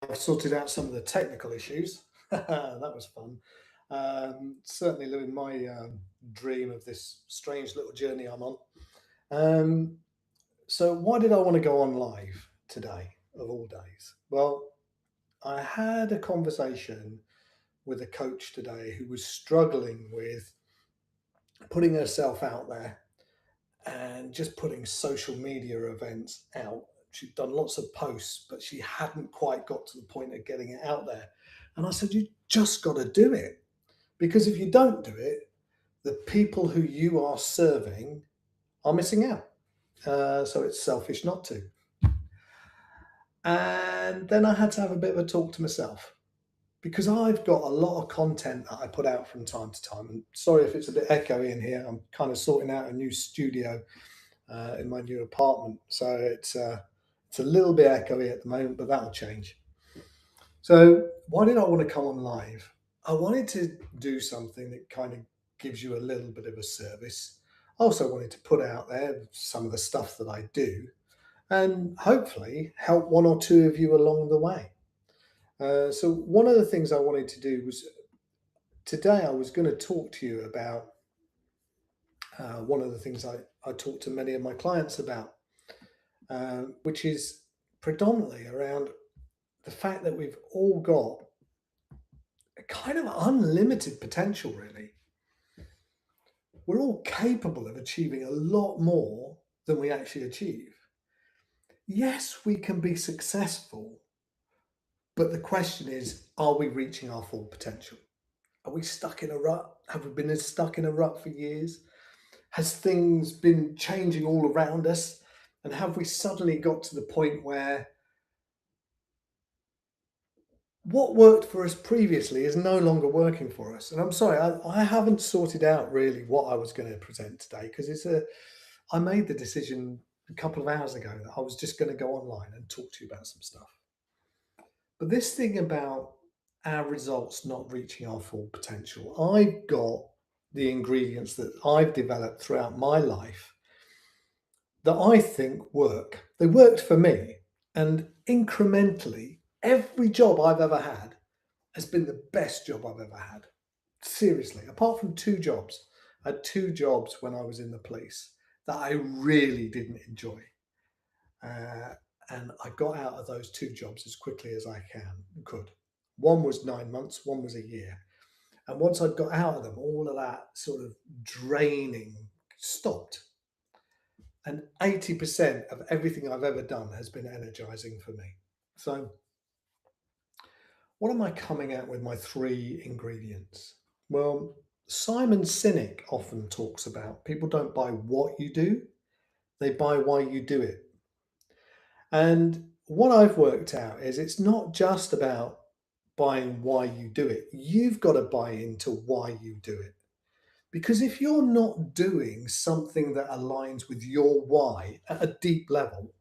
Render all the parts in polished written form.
I've sorted out some of the technical issues. That was fun. Certainly living my dream of this strange little journey I'm on. Um, so, why did I want to go on live today, of all days? Well, I had a conversation with a coach today who was struggling with putting herself out there and just putting social media events out. She'd done lots of posts, but she hadn't quite got to the point of getting it out there. And I said, you just got to do it. Because if you don't do it, the people who you are serving are missing out. So it's selfish not to. And then I had to have a bit of a talk to myself because I've got a lot of content that I put out from time to time. And sorry if it's a bit echoey in here. I'm kind of sorting out a new studio in my new apartment, so it's a little bit echoey at the moment, but that'll change. So why did I want to come on live? I wanted to do something that kind of gives you a little bit of a service. I also wanted to put out there some of the stuff that I do and hopefully help one or two of you along the way. So one of the things I wanted to do was today I was going to talk to you about one of the things I talk to many of my clients about, which is predominantly around the fact that we've all got a kind of unlimited potential, really. We're all capable of achieving a lot more than we actually achieve. Yes, we can be successful, but the question is, are we reaching our full potential? Are we stuck in a rut? Have we been stuck in a rut for years? Has things been changing all around us? And have we suddenly got to the point where what worked for us previously is no longer working for us? And I'm sorry, I haven't sorted out really what I was going to present today because I made the decision a couple of hours ago that I was just going to go online and talk to you about some stuff. But this thing about our results not reaching our full potential, I've got the ingredients that I've developed throughout my life that I think work. They worked for me. And incrementally, every job I've ever had has been the best job I've ever had. Seriously, apart from two jobs. I had two jobs when I was in the police that I really didn't enjoy. Uh, and I got out of those two jobs as quickly as I could. One was 9 months, one was a year. And once I'd got out of them, all of that sort of draining stopped. And 80% of everything I've ever done has been energizing for me. So, what am I coming at with my three ingredients? Well, Simon Sinek often talks about people don't buy what you do, they buy why you do it. And what I've worked out is it's not just about buying why you do it, you've got to buy into why you do it. Because if you're not doing something that aligns with your why at a deep level,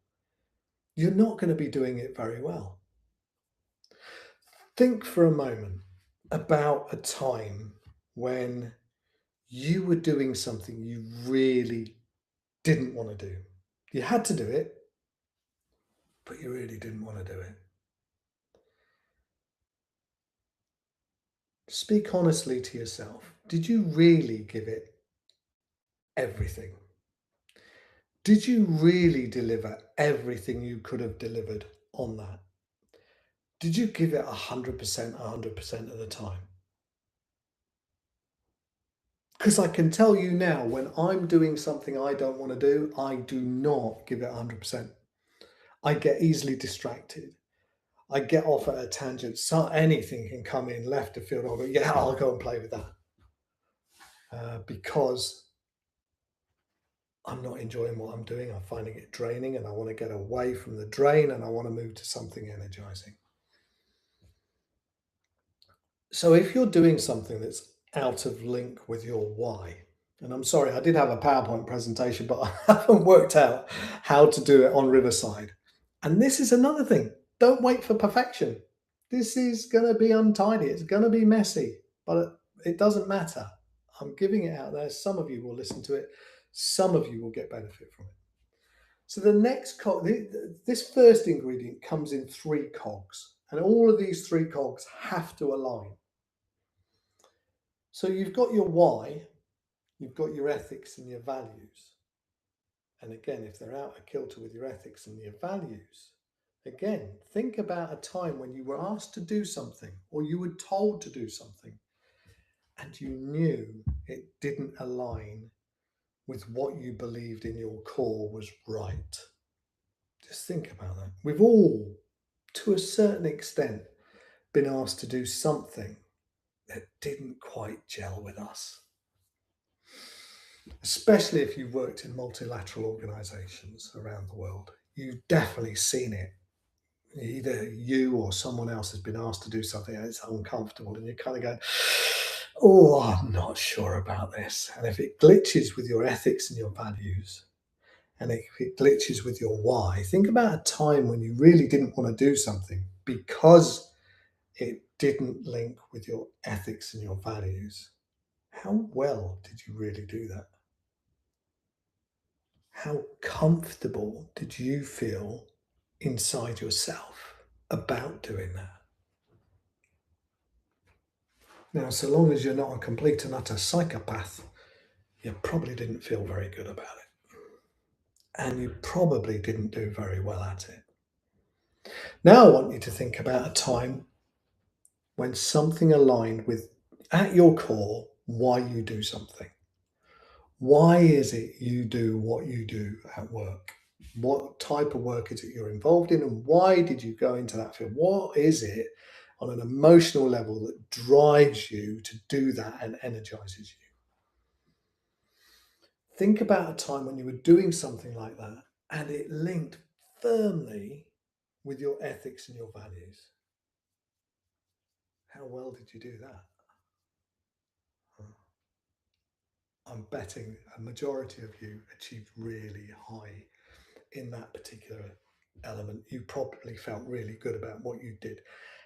you're not going to be doing it very well. Think for a moment about a time when you were doing something you really didn't want to do. You had to do it, but you really didn't want to do it. Speak honestly to yourself. Did you really give it everything? Did you really deliver everything you could have delivered on that? Did you give it 100%, 100% of the time? Because I can tell you now, when I'm doing something I don't want to do, I do not give it 100%. I get easily distracted. I get off at a tangent. So anything can come in left of field. I'll go, yeah, I'll go and play with that. Because I'm not enjoying what I'm doing. I'm finding it draining and I want to get away from the drain and I want to move to something energizing. So if you're doing something that's out of link with your why, and I'm sorry, I did have a PowerPoint presentation, but I haven't worked out how to do it on Riverside. And this is another thing. Don't wait for perfection. This is going to be untidy. It's going to be messy, but it doesn't matter. I'm giving it out there. Some of you will listen to it. Some of you will get benefit from it. So the next this first ingredient comes in three cogs, And all of these three cogs have to align. So you've got your why, you've got your ethics and your values. And again, if they're out of kilter with your ethics and your values, again, think about a time when you were asked to do something or you were told to do something and you knew it didn't align with what you believed in your core was right. Just think about that. We've all, to a certain extent, been asked to do something that didn't quite gel with us. Especially if you've worked in multilateral organizations around the world, you've definitely seen it. Either you or someone else has been asked to do something and it's uncomfortable, and you kind of go, oh, I'm not sure about this. And if it glitches with your ethics and your values, and if it glitches with your why, think about a time when you really didn't want to do something because it didn't link with your ethics and your values. How well did you really do that? How comfortable did you feel inside yourself about doing that? Now, so long as you're not a complete and utter psychopath, you probably didn't feel very good about it. And you probably didn't do very well at it. Now, I want you to think about a time when something aligned with, at your core, why you do something. Why is it you do what you do at work? What type of work is it you're involved in, and why did you go into that field? What is it on an emotional level that drives you to do that and energizes you? Think about a time when you were doing something like that and it linked firmly with your ethics and your values. How well did you do that? I'm betting a majority of you achieved really high in that particular element. You probably felt really good about what you did,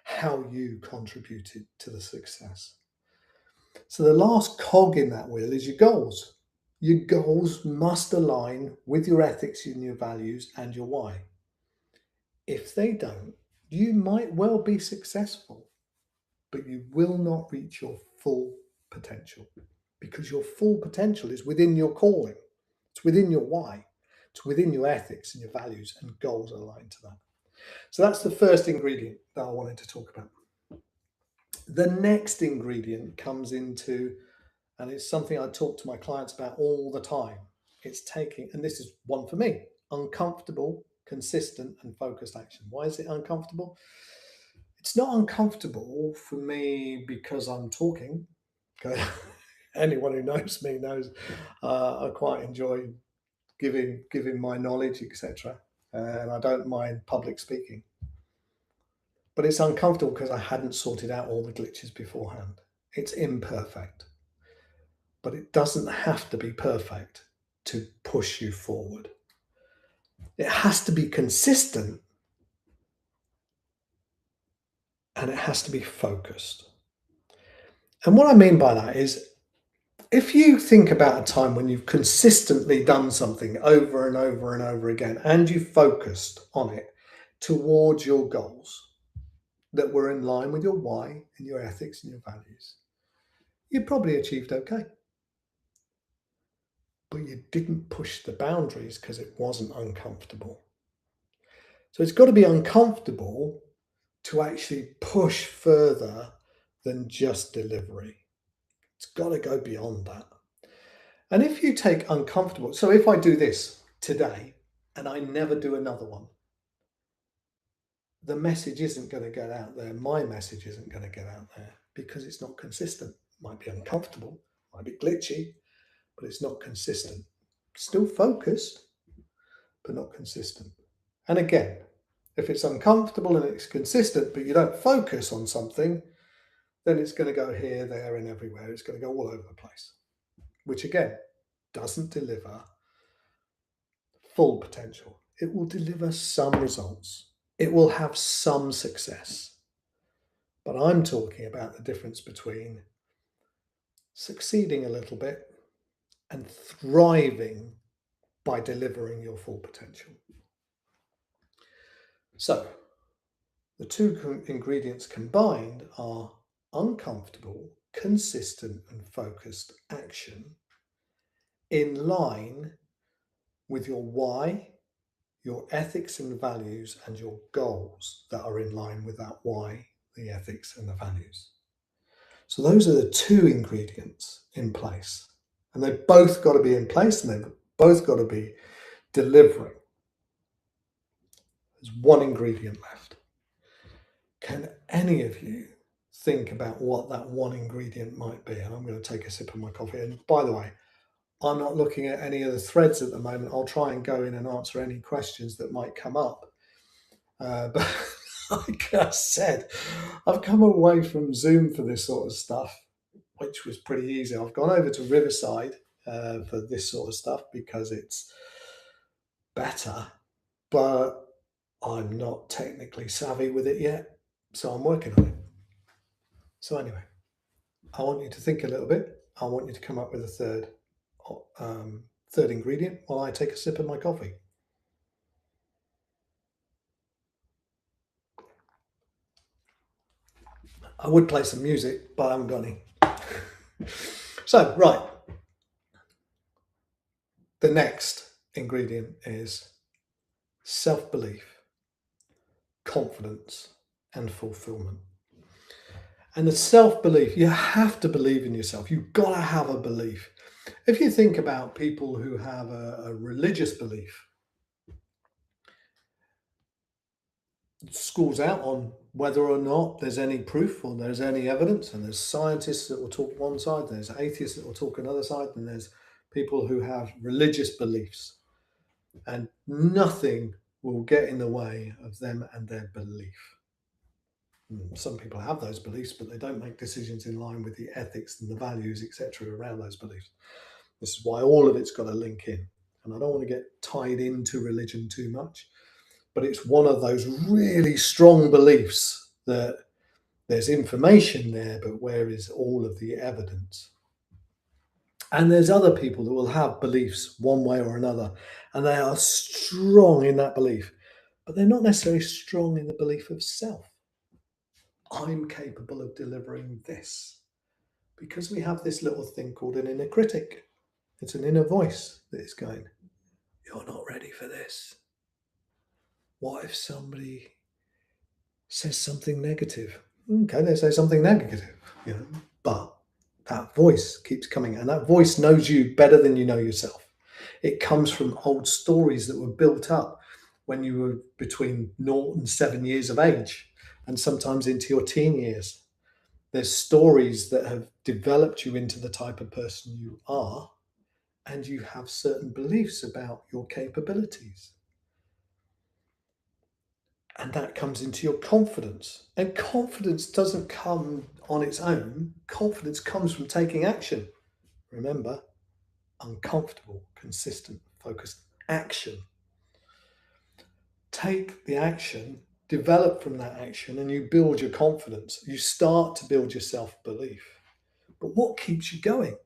how you contributed to the success. So the last cog in that wheel is your goals. Your goals must align with your ethics and your values and your why. If they don't, you might well be successful, but you will not reach your full potential, because your full potential is within your calling. It's within your why. It's within your ethics and your values, and goals aligned to that. So that's the first ingredient that I wanted to talk about. The next ingredient comes into, and it's something I talk to my clients about all the time. It's taking, and this is one for me, uncomfortable, consistent, and focused action. Why is it uncomfortable? It's not uncomfortable for me because I'm talking. Anyone who knows me knows I quite enjoy giving my knowledge, etc. And I don't mind public speaking. But it's uncomfortable because I hadn't sorted out all the glitches beforehand. It's imperfect. But it doesn't have to be perfect to push you forward. It has to be consistent, and it has to be focused. And what I mean by that is, if you think about a time when you've consistently done something over and over and over again, and you focused on it towards your goals that were in line with your why and your ethics and your values, you probably achieved okay. But you didn't push the boundaries because it wasn't uncomfortable. So it's got to be uncomfortable to actually push further than just delivery. It's got to go beyond that. And if you take uncomfortable, so if I do this today and I never do another one, the message isn't going to get out there. My message isn't going to get out there because it's not consistent. It might be uncomfortable, might be glitchy, but it's not consistent. Still focused, but not consistent. And again, if it's uncomfortable and it's consistent, but you don't focus on something, then it's going to go here, there, and everywhere. It's going to go all over the place, which again doesn't deliver full potential. It will deliver some results. It will have some success. But I'm talking about the difference between succeeding a little bit and thriving by delivering your full potential. So, The two ingredients combined are uncomfortable, consistent, and focused action in line with your why, your ethics and values, and your goals that are in line with that why, the ethics, and the values. So those are the two ingredients in place. And they've both got to be in place and they've both got to be delivering. There's one ingredient left. Can any of you think about what that one ingredient might be? And I'm going to take a sip of my coffee. And by the way, I'm not looking at any of the threads at the moment. I'll try and go in and answer any questions that might come up. But like I said, I've come away from Zoom for this sort of stuff, which was pretty easy. I've gone over to Riverside for this sort of stuff because it's better, but I'm not technically savvy with it yet. So I'm working on it. So anyway, I want you to think a little bit. I want you to come up with a third ingredient while I take a sip of my coffee. I would play some music, but I haven't got any. So, right. The next ingredient is self-belief, confidence, and fulfillment. And the self-belief, you have to believe in yourself. You've got to have a belief. If you think about people who have a religious belief, schools out on whether or not there's any proof or there's any evidence, and there's scientists that will talk one side, there's atheists that will talk another side, and there's people who have religious beliefs, and nothing will get in the way of them and their belief. Some people have those beliefs, but they don't make decisions in line with the ethics and the values, etc., around those beliefs. This is why all of it's got a link in. And I don't want to get tied into religion too much, but it's one of those really strong beliefs that there's information there, but where is all of the evidence? And there's other people that will have beliefs one way or another, and they are strong in that belief, but they're not necessarily strong in the belief of self. I'm capable of delivering this, because we have this little thing called an inner critic. It's an inner voice that is going, you're not ready for this. What if somebody says something negative? Okay, they say something negative, but that voice keeps coming, and that voice knows you better than you know yourself. It comes from old stories that were built up when you were between 0 and 7 years of age, and sometimes into your teen years. There's stories that have developed you into the type of person you are, and you have certain beliefs about your capabilities. And that comes into your confidence. And confidence doesn't come on its own. Confidence comes from taking action. Remember, uncomfortable, consistent, focused action. Take the action, develop from that action, and you build your confidence. You start to build your self-belief. But what keeps you going?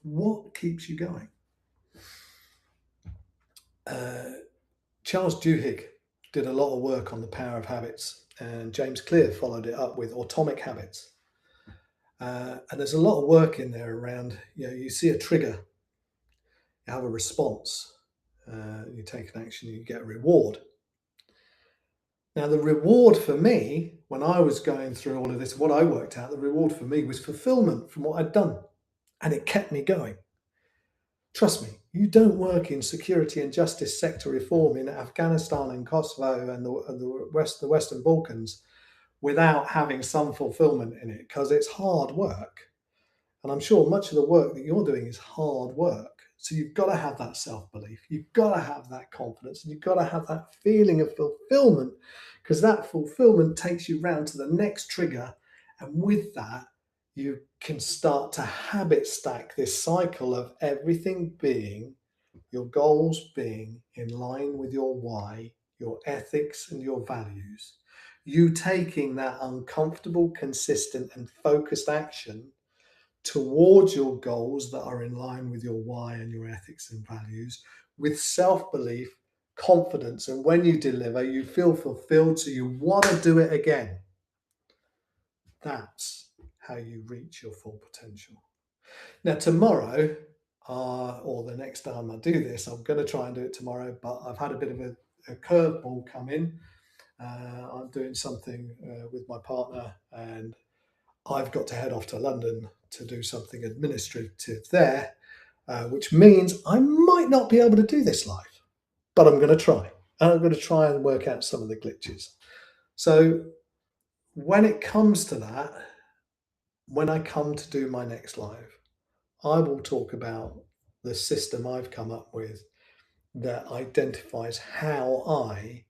What keeps you going? Charles Duhigg did a lot of work on the power of habits, and James Clear followed it up with atomic habits. And there's a lot of work in there around, you see a trigger, you have a response, you take an action, you get a reward. Now, the reward for me, when I was going through all of this, what I worked out, the reward for me was fulfillment from what I'd done. And it kept me going. Trust me, you don't work in security and justice sector reform in Afghanistan and Kosovo and the Western Balkans without having some fulfillment in it, because it's hard work. And I'm sure much of the work that you're doing is hard work. So you've got to have that self-belief. You've got to have that confidence, and you've got to have that feeling of fulfillment, because that fulfillment takes you round to the next trigger. And with that, you can start to habit stack this cycle of everything being, your goals being in line with your why, your ethics and your values. You taking that uncomfortable, consistent and focused action towards your goals that are in line with your why and your ethics and values, with self-belief, confidence, and when you deliver, you feel fulfilled, so you want to do it again. That's how you reach your full potential. Now, tomorrow, or the next time I do this, I'm going to try and do it tomorrow, but I've had a bit of a curveball come in. I'm doing something with my partner, and I've got to head off to London to do something administrative there, which means I might not be able to do this live, but I'm going to try. And I'm going to try and work out some of the glitches. So when it comes to that, when I come to do my next live, I will talk about the system I've come up with that identifies how I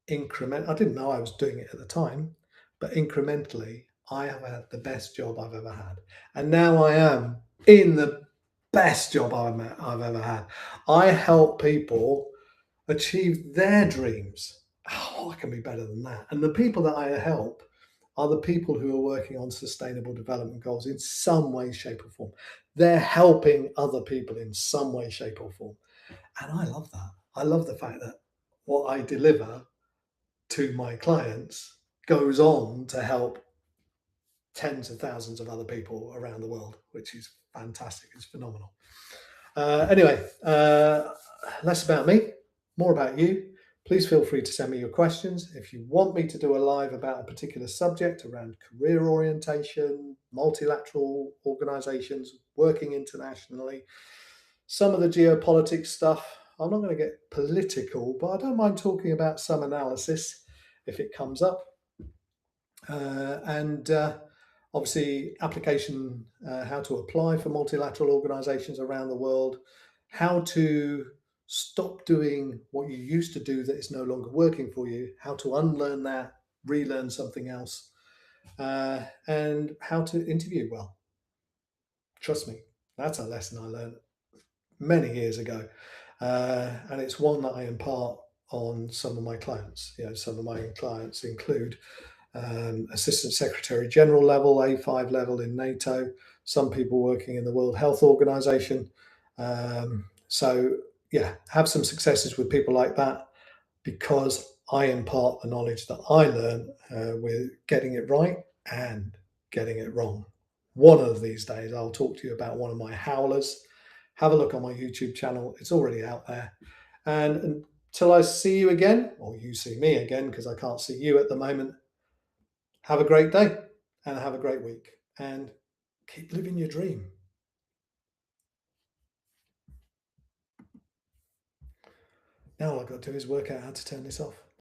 didn't know I was doing it at the time, but incrementally, I have had the best job I've ever had. And now I am in the best job I've ever had. I help people achieve their dreams. Oh, what can be better than that? And the people that I help are the people who are working on sustainable development goals in some way, shape, or form. They're helping other people in some way, shape, or form. And I love that. I love the fact that what I deliver to my clients goes on to help tens of thousands of other people around the world, which is fantastic. It's phenomenal. Anyway, less about me, more about you. Please feel free to send me your questions. If you want me to do a live about a particular subject around career orientation, multilateral organizations, working internationally, some of the geopolitics stuff, I'm not going to get political, but I don't mind talking about some analysis if it comes up. And obviously application, how to apply for multilateral organizations around the world, how to stop doing what you used to do that is no longer working for you, how to unlearn that, relearn something else, and how to interview well. Trust me, that's a lesson I learned many years ago. And it's one that I impart on some of my clients. Some of my clients include Assistant Secretary General level, A5 level in NATO, some people working in the World Health Organization. So, yeah, have some successes with people like that because I impart the knowledge that I learn with getting it right and getting it wrong. One of these days, I'll talk to you about one of my howlers. Have a look on my YouTube channel, it's already out there. And until I see you again, or you see me again, because I can't see you at the moment, have a great day and have a great week and keep living your dream. Now all I've got to do is work out how to turn this off.